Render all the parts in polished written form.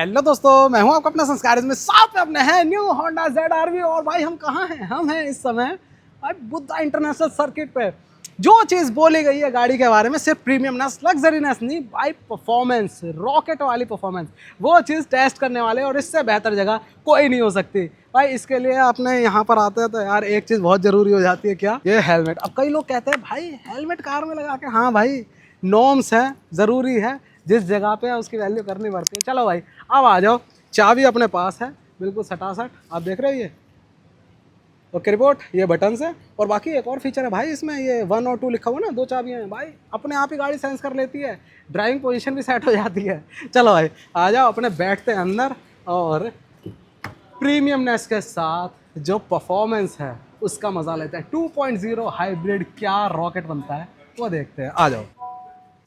Hello दोस्तों, मैं हूं आपका अपना संस्कार। इसमें साथ में अपने हैं न्यू होंडा ZR-V। और भाई हम कहाँ हैं? हम हैं इस समय भाई बुद्धा इंटरनेशनल सर्किट पे। जो चीज़ बोली गई है गाड़ी के बारे में, सिर्फ प्रीमियमनेस लग्जरीनेस नहीं भाई, परफॉर्मेंस, रॉकेट वाली परफॉर्मेंस, वो चीज़ टेस्ट करने वाले और इससे बेहतर जगह कोई नहीं हो सकती भाई। इसके लिए अपने यहाँ पर आते हैं तो यार एक चीज़ बहुत ज़रूरी हो जाती है, क्या? ये हेलमेट। अब कई लोग कहते हैं भाई हेलमेट कार में लगा के, हाँ भाई नॉर्म्स है, ज़रूरी है, जिस जगह पे है उसकी वैल्यू करनी पड़ती है। चलो भाई अब आ जाओ, चाबी अपने पास है बिल्कुल सटासट, आप देख रहे हो ये ओके रिपोर्ट, ये बटन है। और बाकी एक और फीचर है भाई इसमें, ये 1 और 2 लिखा हुआ ना, 2 चाबियाँ हैं भाई, अपने आप ही गाड़ी सेंस कर लेती है, ड्राइविंग पोजीशन भी सेट हो जाती है। चलो भाई आ जाओ, अपने बैठते हैं अंदर और प्रीमियमनेस के साथ जो परफॉर्मेंस है उसका मजा लेते हैं। 2.0 हाइब्रिड क्या रॉकेट बनता है वो देखते हैं, आ जाओ।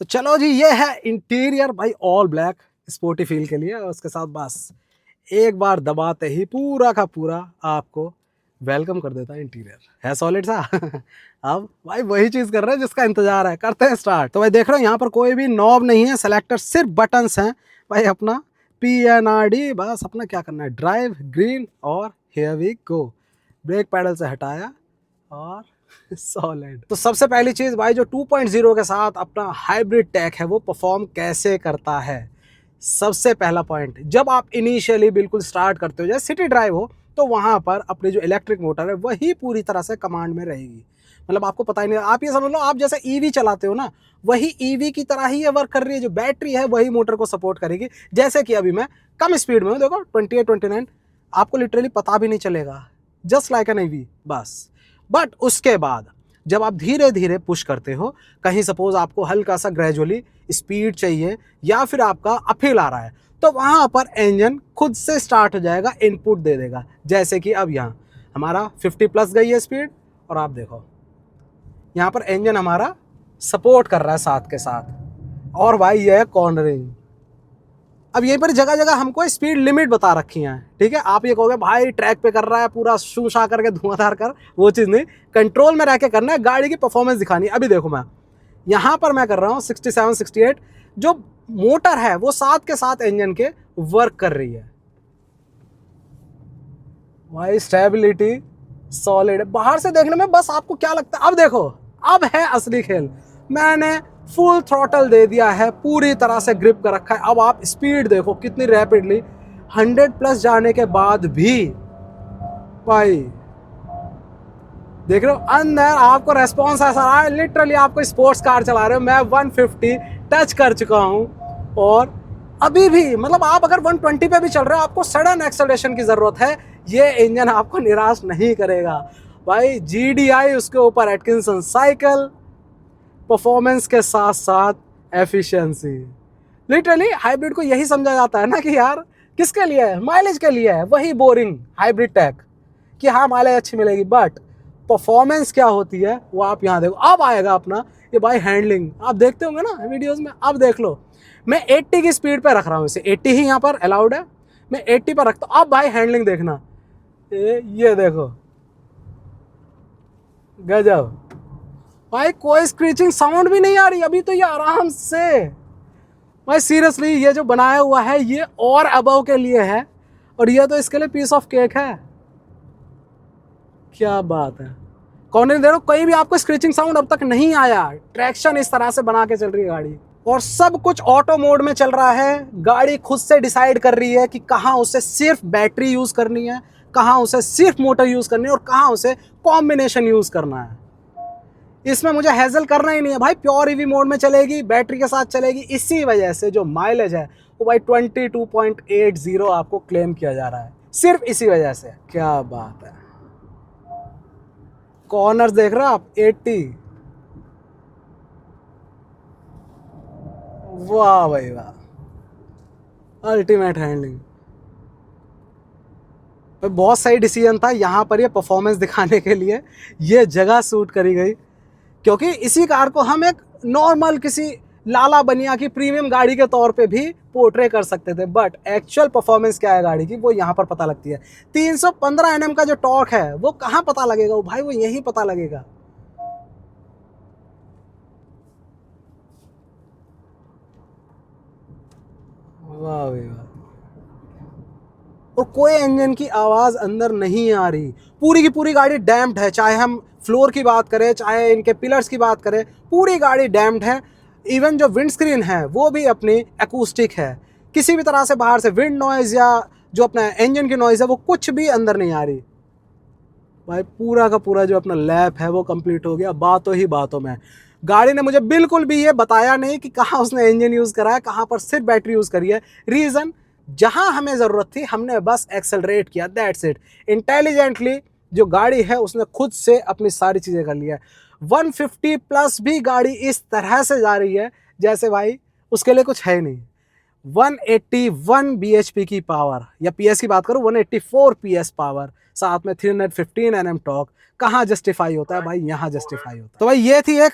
तो चलो जी, ये है इंटीरियर भाई, ऑल ब्लैक स्पोर्टी फील के लिए। और उसके साथ बस एक बार दबाते ही पूरा का पूरा आपको वेलकम कर देता है। इंटीरियर है सॉलिड सा। अब भाई वही चीज़ कर रहे हैं जिसका इंतजार है, करते हैं स्टार्ट। तो भाई देख रहे हो यहाँ पर कोई भी नॉब नहीं है, सेलेक्टर सिर्फ बटन्स हैं भाई। अपना PNRD, बस अपना क्या करना है, ड्राइव, ग्रीन और here we go. Brake pedal से हटाया और सॉलिड। तो सबसे पहली चीज भाई, जो 2.0 के साथ अपना हाइब्रिड टेक है वो परफॉर्म कैसे करता है। सबसे पहला पॉइंट, जब आप इनिशियली बिल्कुल स्टार्ट करते हो, जैसे सिटी ड्राइव हो, तो वहां पर अपनी जो इलेक्ट्रिक मोटर है वही पूरी तरह से कमांड में रहेगी। मतलब आपको पता ही नहीं, आप ये समझ लो आप जैसे ईवी चलाते हो ना, वही ईवी की तरह ही ये वर्क कर रही है। जो बैटरी है वही मोटर को सपोर्ट करेगी। जैसे कि अभी मैं कम स्पीड में हूँ, देखो 28 29, आपको लिटरली पता भी नहीं चलेगा, जस्ट लाइक एन ईवी बस। बट उसके बाद जब आप धीरे धीरे पुश करते हो, कहीं सपोज आपको हल्का सा ग्रेजुअली स्पीड चाहिए या फिर आपका अपहिल आ रहा है, तो वहां पर इंजन खुद से स्टार्ट हो जाएगा, इनपुट दे देगा। जैसे कि अब यहाँ हमारा 50 प्लस गई है स्पीड, और आप देखो यहाँ पर इंजन हमारा सपोर्ट कर रहा है साथ के साथ। और भाई ये है कॉर्नरिंग। अब यहीं पर जगह जगह हमको स्पीड लिमिट बता रखी है, ठीक है। आप ये कहोगे भाई ट्रैक पे कर रहा है पूरा शूशा करके धुआंधार कर, वो चीज़ नहीं, कंट्रोल में रह के करना है, गाड़ी की परफॉर्मेंस दिखानी है। अभी देखो मैं यहाँ पर मैं कर रहा हूँ 67 68, जो मोटर है वो साथ के साथ इंजन के वर्क कर रही है भाई। स्टेबिलिटी सॉलिड है। बाहर से देखने में बस आपको क्या लगता है, अब देखो अब है असली खेल। मैंने फुल थ्रॉटल दे दिया है, पूरी तरह से ग्रिप कर रखा है। अब आप स्पीड देखो कितनी रैपिडली, 100 प्लस जाने के बाद भी भाई देख रहे हो अंदर आपको रेस्पॉन्स ऐसा रहा है, लिटरली आपको स्पोर्ट्स कार चला रहे हो। मैं 150 टच कर चुका हूं और अभी भी मतलब आप अगर 120 पे भी चल रहे हो, आपको सडन एक्सेलरेशन की जरूरत है, ये इंजन आपको निराश नहीं करेगा भाई। GDI उसके ऊपर एटकिंसन साइकिल, परफॉर्मेंस के साथ साथ एफिशिएंसी। लिटरली हाइब्रिड को यही समझा जाता है ना कि यार किसके लिए है, माइलेज के लिए है। वही बोरिंग हाइब्रिड टेक कि हाँ माइलेज अच्छी मिलेगी, बट परफॉर्मेंस क्या होती है वो आप यहाँ देखो। अब आएगा अपना ये भाई हैंडलिंग, आप देखते होंगे ना वीडियोस में। अब देख लो, मैं 80 की स्पीड पे रख रहा हूँ इसे, 80 ही यहाँ पर अलाउड है, मैं 80 पर रखता हूँ। अब भाई हैंडलिंग देखना, ये देखो गजब भाई, कोई स्क्रीचिंग साउंड भी नहीं आ रही अभी तो, ये आराम से भाई सीरियसली ये जो बनाया हुआ है ये और अबव के लिए है, और ये तो इसके लिए पीस ऑफ केक है। क्या बात है, कौन नहीं दे रहा, कहीं भी आपको स्क्रीचिंग साउंड अब तक नहीं आया। ट्रैक्शन इस तरह से बना के चल रही है गाड़ी, और सब कुछ ऑटो मोड में चल रहा है। गाड़ी खुद से डिसाइड कर रही है कि कहाँ उसे सिर्फ बैटरी यूज करनी है, कहाँ उसे सिर्फ मोटर यूज करनी है, और कहाँ उसे कॉम्बिनेशन यूज करना है। इसमें मुझे हैजल करना ही नहीं है भाई, प्योर ईवी मोड में चलेगी, बैटरी के साथ चलेगी। इसी वजह से जो माइलेज है वो भाई 22.80 आपको क्लेम किया जा रहा है, सिर्फ इसी वजह से। क्या बात है, कॉर्नर्स देख रहे हो आप, 80, वाह भाई वाह, अल्टीमेट हैंडलिंग। बहुत सही डिसीजन था यहाँ पर ये परफॉर्मेंस दिखाने के लिए, ये जगह सूट करी गई। क्योंकि इसी कार को हम एक नॉर्मल किसी लाला बनिया की प्रीमियम गाड़ी के तौर पे भी पोर्ट्रे कर सकते थे, बट एक्चुअल परफॉर्मेंस क्या है गाड़ी की वो यहाँ पर पता लगती है। 315 Nm का जो टॉर्क है वो कहाँ पता लगेगा, वो भाई वो यही पता लगेगा। वाह भाई वाह, और कोई इंजन की आवाज़ अंदर नहीं आ रही। पूरी की पूरी गाड़ी डैम्प्ड है, चाहे हम फ्लोर की बात करें, चाहे इनके पिलर्स की बात करें, पूरी गाड़ी डैम्प्ड है। इवन जो विंड स्क्रीन है वो भी अपनी एकूस्टिक है, किसी भी तरह से बाहर से विंड नॉइज़ या जो अपना इंजन की नॉइज़ है वो कुछ भी अंदर नहीं आ रही। भाई पूरा का पूरा जो अपना लैप है वो कंप्लीट हो गया बातों ही बातों में। गाड़ी ने मुझे बिल्कुल भी ये बताया नहीं कि कहाँ उसने इंजन यूज़ करा है, कहाँ पर सिर्फ बैटरी यूज़ करी है। रीज़न, जहाँ हमें ज़रूरत थी हमने बस एक्सेलरेट किया, दैट्स इट। इंटेलिजेंटली जो गाड़ी है उसने खुद से अपनी सारी चीज़ें कर लिया है। 150 प्लस भी गाड़ी इस तरह से जा रही है जैसे भाई उसके लिए कुछ है ही नहीं। 181 bhp की पावर, या पीएस की बात करूं 184 पीएस पावर, साथ में 315 Nm टॉर्क। कहाँ जस्टिफाई होता है भाई, यहाँ जस्टिफाई होता है। तो भाई ये थी एक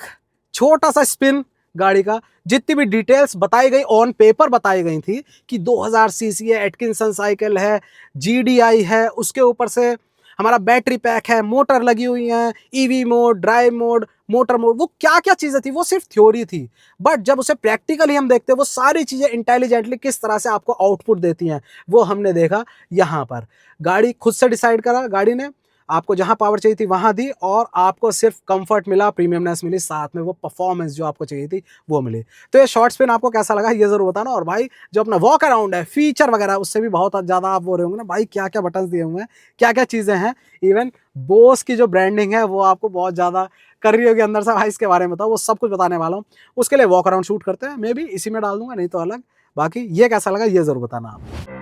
छोटा सा स्पिन गाड़ी का। जितनी भी डिटेल्स बताई गई ऑन पेपर बताई गई थी कि 2000 सीसी है, एटकिंसन साइकिल है, जीडीआई है, उसके ऊपर से हमारा बैटरी पैक है, मोटर लगी हुई है, EV mode, drive mode, motor mode, वो क्या क्या चीज़ें थी वो सिर्फ थ्योरी थी। बट जब उसे प्रैक्टिकली हम देखते हैं वो सारी चीज़ें इंटेलिजेंटली किस तरह से आपको आउटपुट देती हैं वो हमने देखा यहाँ पर। गाड़ी खुद से डिसाइड करा गाड़ी ने, आपको जहाँ पावर चाहिए थी वहाँ दी, और आपको सिर्फ कंफर्ट मिला, प्रीमियमनेस मिली, साथ में वो परफॉर्मेंस जो आपको चाहिए थी वो मिली। तो ये शॉर्ट स्पिन आपको कैसा लगा ये ज़रूर बताना। और भाई जो अपना वॉक अराउंड है, फीचर वगैरह, उससे भी बहुत ज़्यादा आप वो रहे होंगे ना भाई क्या क्या बटन्स दिए हुए हैं, क्या क्या चीज़ें हैं। इवन बोस की जो ब्रांडिंग है वो आपको बहुत ज़्यादा कर रही होगी अंदर से। भाई इसके बारे में बताओ, वो सब कुछ बताने वाला हूँ। उसके लिए वॉक अराउंड शूट करते हैं, मे बी इसी में डाल दूंगा, नहीं तो अलग। बाकी ये कैसा लगा ये ज़रूर बताना आप।